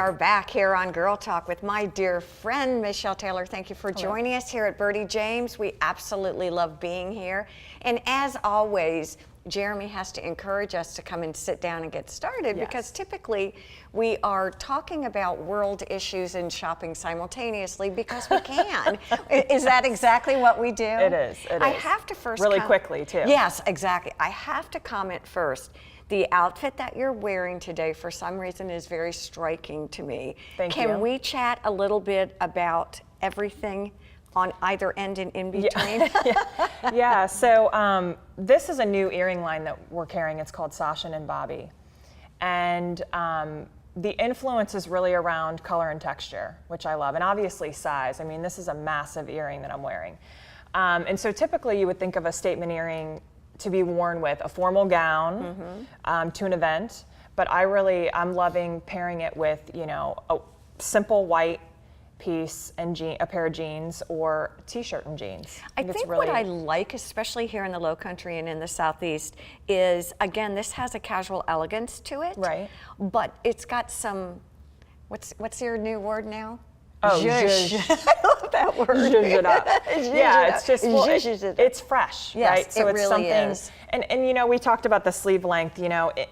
are back here on Girl Talk with my dear friend, Michelle Taylor. Thank you for joining us here at Birdie James. We absolutely love being here. And as always, Jeremy has to encourage us to come and sit down and get started because typically we are talking about world issues and shopping simultaneously because we can. Is that exactly what we do? It is. I have to first really quickly too. Yes, exactly. I have to comment first. The outfit that you're wearing today, for some reason, is very striking to me. Thank you. Can we chat a little bit about everything on either end and in between? Yeah. So this is a new earring line that we're carrying. It's called Sasha and Bobby. And the influence is really around color and texture, which I love. And obviously size. I mean, this is a massive earring that I'm wearing. And so typically you would think of a statement earring to be worn with a formal gown to an event, but I'm loving pairing it with, you know, a simple white piece and a pair of jeans or a t-shirt and jeans. I think what I like, especially here in the Low Country and in the Southeast, is, again, this has a casual elegance to it, right? But it's got some, what's your new word now? Oh, zhuzh. I love that word. Zhuzh it up. Yeah, it's just, well, it's fresh, yes, right? So it it's really something, is. And you know, we talked about the sleeve length, you know, it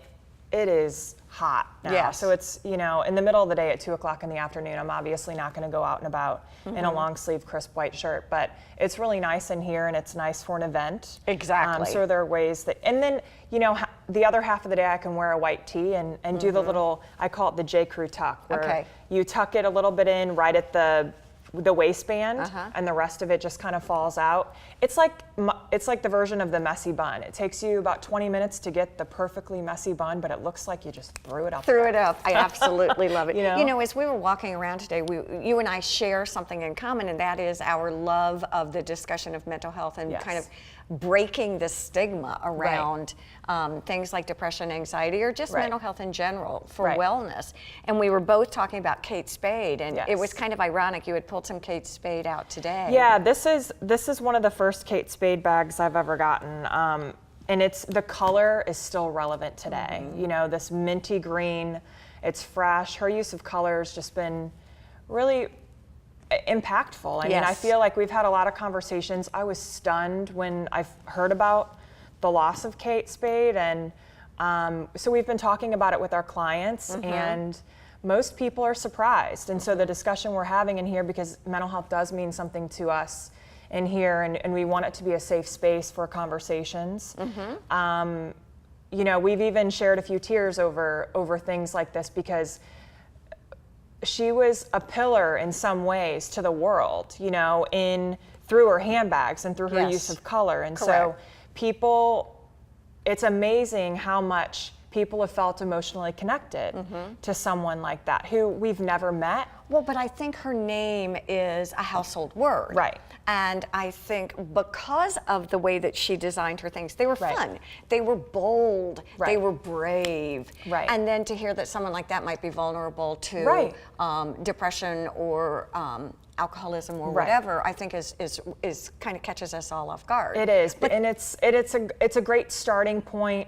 is hot now. Yes. So it's, you know, in the middle of the day at 2 o'clock in the afternoon, I'm obviously not going to go out and about in a long sleeve crisp white shirt, but it's really nice in here and it's nice for an event. Exactly. So there are ways that, and then, you know, the other half of the day I can wear a white tee and do the little, I call it the J. Crew tuck, where you tuck it a little bit in right at the waistband, and the rest of it just kind of falls out. It's like the version of the messy bun. It takes you about 20 minutes to get the perfectly messy bun, but it looks like you just threw it up. I absolutely love it. You know, as we were walking around today, you and I share something in common, and that is our love of the discussion of mental health and kind of breaking the stigma around things like depression, anxiety, or just mental health in general for wellness. And we were both talking about Kate Spade, and it was kind of ironic. You had pulled some Kate Spade out today. Yeah, this is one of the first Kate Spade bags I've ever gotten. And the color is still relevant today. You know, this minty green, it's fresh. Her use of color has just been really impactful. I mean, I feel like we've had a lot of conversations. I was stunned when I heard about the loss of Kate Spade, and so we've been talking about it with our clients, and most people are surprised. And so the discussion we're having in here, because mental health does mean something to us in here, and we want it to be a safe space for conversations. You know, we've even shared a few tears over things like this, because she was a pillar in some ways to the world, you know, through her handbags and through her use of color. And so it's amazing how much people have felt emotionally connected to someone like that who we've never met. Well, but I think her name is a household word. Right. And I think because of the way that she designed her things, they were fun. They were bold. They were brave. And then to hear that someone like that might be vulnerable to depression or alcoholism or whatever, I think is kind of catches us all off guard. It is, and it's a great starting point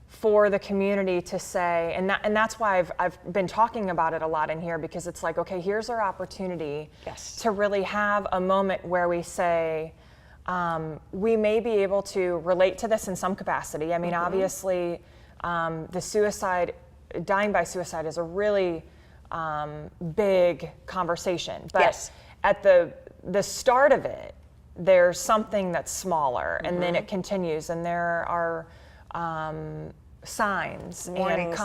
for the community to say, and that's why I've been talking about it a lot in here, because it's like, okay, here's our opportunity to really have a moment where we say, we may be able to relate to this in some capacity. I mean, obviously, dying by suicide is a really big conversation, but at the start of it, there's something that's smaller, and then it continues, and there are signs and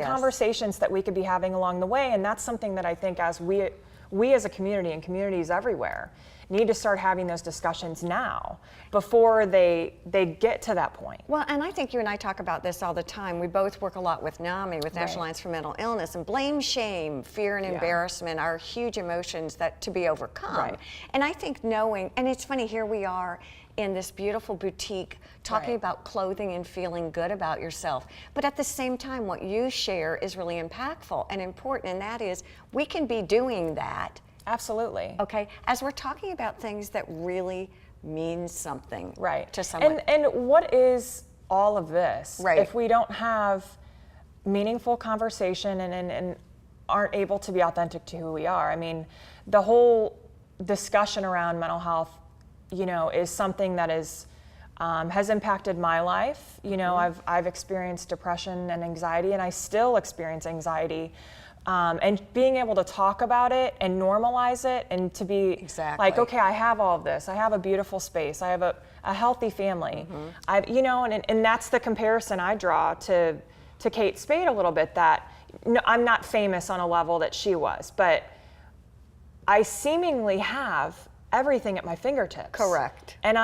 conversations that we could be having along the way. And that's something that I think as we as a community and communities everywhere need to start having those discussions now before they get to that point. Well, and I think you and I talk about this all the time. We both work a lot with NAMI, with National Alliance for Mental Illness, and blame, shame, fear, and embarrassment are huge emotions that to be overcome. And I think knowing, and it's funny, here we are in this beautiful boutique talking about clothing and feeling good about yourself. But at the same time, what you share is really impactful and important, and that is we can be doing that. Absolutely. Okay, as we're talking about things that really mean something to someone. And what is all of this if we don't have meaningful conversation and aren't able to be authentic to who we are. I mean, the whole discussion around mental health, you know, is something that is has impacted my life. You know, I've experienced depression and anxiety, and I still experience anxiety. And being able to talk about it and normalize it, and to be like, okay, I have all of this. I have a beautiful space. I have a healthy family. I've, you know, and that's the comparison I draw to Kate Spade a little bit. That I'm not famous on a level that she was, but I seemingly have everything at my fingertips. Correct. And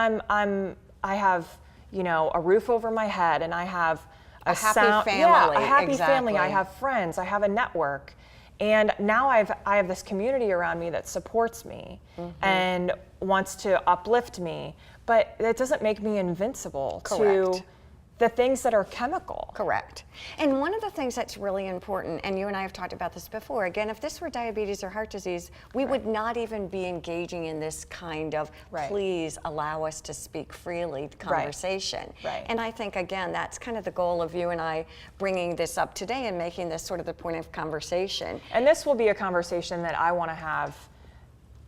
I have, you know, a roof over my head, and I have a happy family. Yeah, a happy family. I have friends. I have a network, and now I have this community around me that supports me and wants to uplift me. But it doesn't make me invincible to the things that are chemical. Correct. And one of the things that's really important, and you and I have talked about this before, again, if this were diabetes or heart disease, we would not even be engaging in this kind of please allow us to speak freely conversation. And I think, again, that's kind of the goal of you and I bringing this up today and making this sort of the point of conversation. And this will be a conversation that I want to have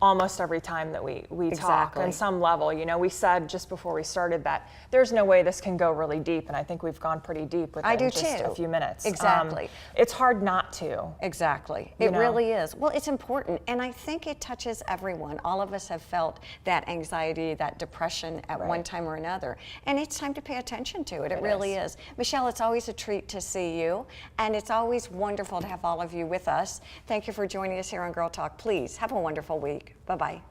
almost every time that we talk on some level. You know, we said just before we started that there's no way this can go really deep, and I think we've gone pretty deep within just a few minutes. Exactly. It's hard not to. Exactly. It really is. Well, it's important, and I think it touches everyone. All of us have felt that anxiety, that depression at one time or another, and it's time to pay attention to it. It really is. Michelle, it's always a treat to see you, and it's always wonderful to have all of you with us. Thank you for joining us here on Girl Talk. Please have a wonderful week. Bye-bye.